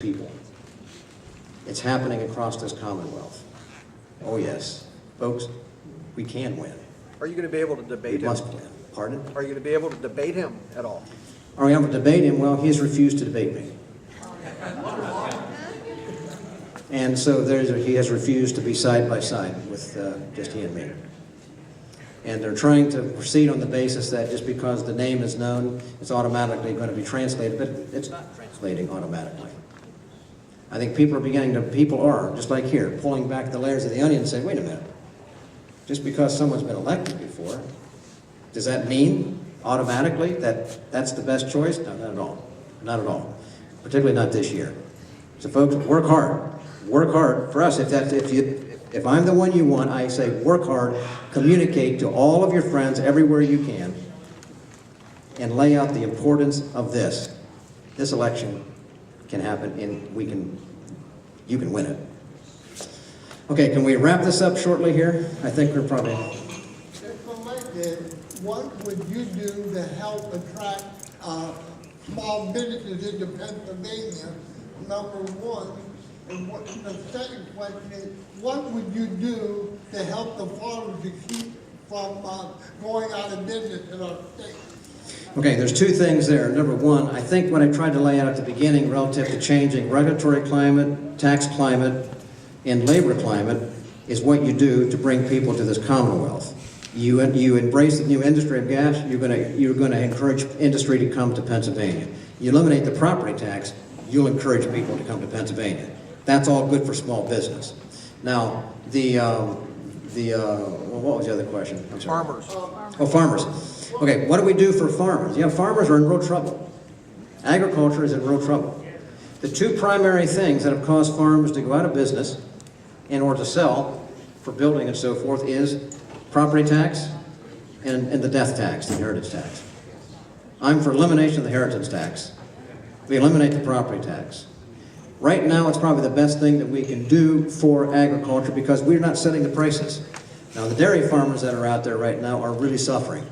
people. It's happening across this Commonwealth. Oh yes, folks, we can win. Are you going to be able to debate him? We must win. Pardon? Are you going to be able to debate him at all? Are we able to debate him? Well, he's refused to debate me. And so he has refused to be side by side with just he and me. And they're trying to proceed on the basis that just because the name is known, it's automatically going to be translated, but it's not translating automatically. I think people are, just like here, pulling back the layers of the onion and saying, wait a minute, just because someone's been elected before, does that mean automatically that that's the best choice? No, not at all. Not at all. Particularly not this year. So folks, work hard. Work hard. For us, if I'm the one you want, I say work hard, communicate to all of your friends everywhere you can, and lay out the importance of this. This election can happen, and you can win it. Okay, can we wrap this up shortly here? I think we're probably... If elected, what would you do to help attract small businesses into Pennsylvania, number one? And the second question is, what would you do to help the farmers to keep from going out of business in our state? Okay, there's two things there. Number one, I think what I tried to lay out at the beginning relative to changing regulatory climate, tax climate, and labor climate is what you do to bring people to this Commonwealth. You embrace the new industry of gas, you're going to encourage industry to come to Pennsylvania. You eliminate the property tax, you'll encourage people to come to Pennsylvania. That's all good for small business. Now, what was the other question? I'm sorry. Farmers. Oh, farmers. Okay, what do we do for farmers? Yeah, farmers are in real trouble. Agriculture is in real trouble. The two primary things that have caused farmers to go out of business in order to sell for building and so forth is property tax and the death tax, the inheritance tax. I'm for elimination of the inheritance tax. We eliminate the property tax. Right now, it's probably the best thing that we can do for agriculture because we're not setting the prices. Now, the dairy farmers that are out there right now are really suffering.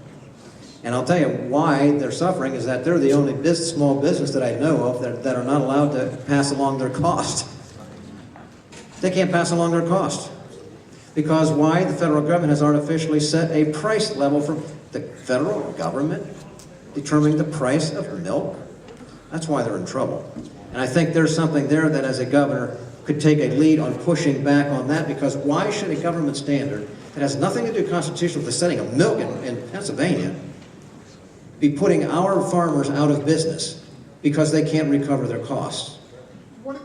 And I'll tell you why they're suffering is that they're the only small business that I know of that are not allowed to pass along their cost. They can't pass along their cost. Because why? The federal government has artificially set a price level for the federal government determining the price of milk. That's why they're in trouble. And I think there's something there that as a governor could take a lead on pushing back on that because why should a government standard that has nothing to do constitutionally with the setting of milk in Pennsylvania be putting our farmers out of business because they can't recover their costs? What's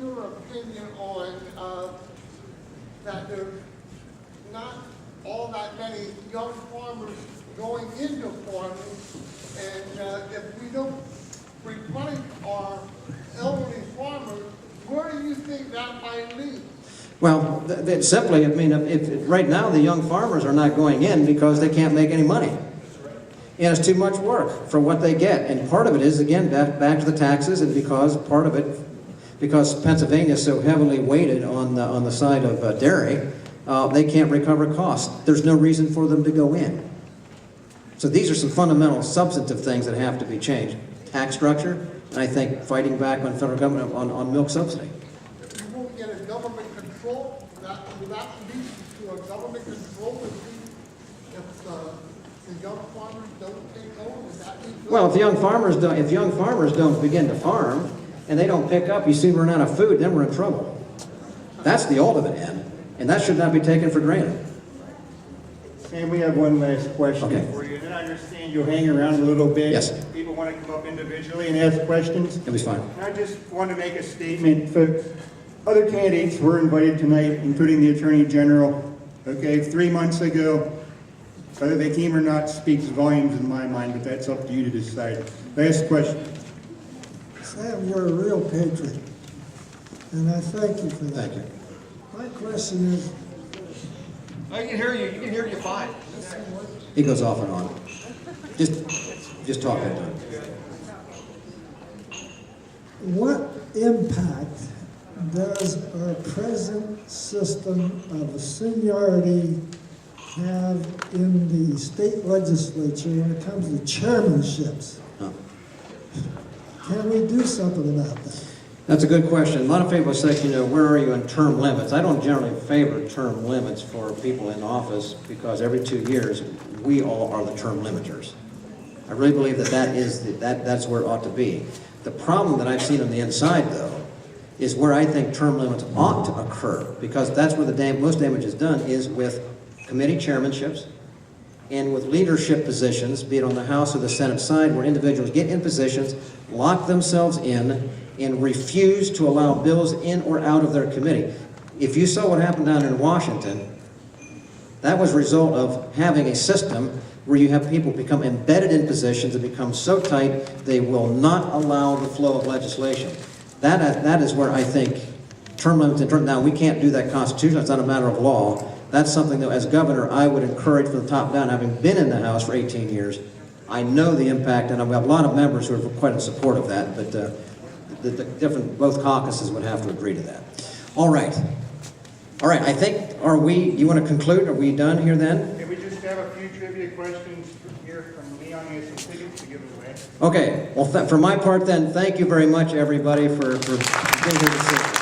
your opinion on that there's not all that many young farmers going into farming, and if we don't replace our elderly farmers, where do you think that might lead? Well, simply, I mean, right now the young farmers are not going in because they can't make any money. And it's too much work for what they get. And part of it is, again, back to the taxes, and because Pennsylvania is so heavily weighted on the side of dairy, they can't recover costs. There's no reason for them to go in. So these are some fundamental, substantive things that have to be changed. Tax structure, and I think fighting back on federal government on milk subsidy. You won't get a government control. Will that lead to a government control if the young farmers don't take over? Would that be good? Well, if young farmers don't begin to farm and they don't pick up, you soon run out of food, then we're in trouble. That's the ultimate end, and that should not be taken for granted. Sam, we have one last question for you. And I understand you'll hang around a little bit. Yes. People want to come up individually and ask questions. It'll be fine. And I just want to make a statement. For other candidates were invited tonight, including the Attorney General. Okay, 3 months ago. Whether they came or not speaks volumes in my mind, but that's up to you to decide. Last question. Sam, you're a real patriot, and I thank you for that. Thank you. My question is, I can hear you. You can hear you fine. He goes off and on. Just talk into it. what impact does our present system of seniority have in the state legislature when it comes to chairmanships? Huh. Can we do something about that? That's a good question. A lot of people say, where are you in term limits? I don't generally favor term limits for people in office because every 2 years, we all are the term limiters. I really believe that's where it ought to be. The problem that I've seen on the inside, though, is where I think term limits ought to occur, because that's where the most damage is done, is with committee chairmanships and with leadership positions, be it on the House or the Senate side, where individuals get in positions, lock themselves in, and refuse to allow bills in or out of their committee. If you saw what happened down in Washington, that was a result of having a system where you have people become embedded in positions and become so tight they will not allow the flow of legislation. That is where I think term limits now we can't do that constitutionally, it's not a matter of law. That's something that as governor I would encourage from the top down. Having been in the House for 18 years, I know the impact, and I've got a lot of members who are quite in support of that, but both caucuses would have to agree to that. All right, I think, you want to conclude? Are we done here then? Can we just have a few trivia questions here from Leon? He has some tickets to give away. Okay, well, for my part then, thank you very much, everybody, for being here this evening.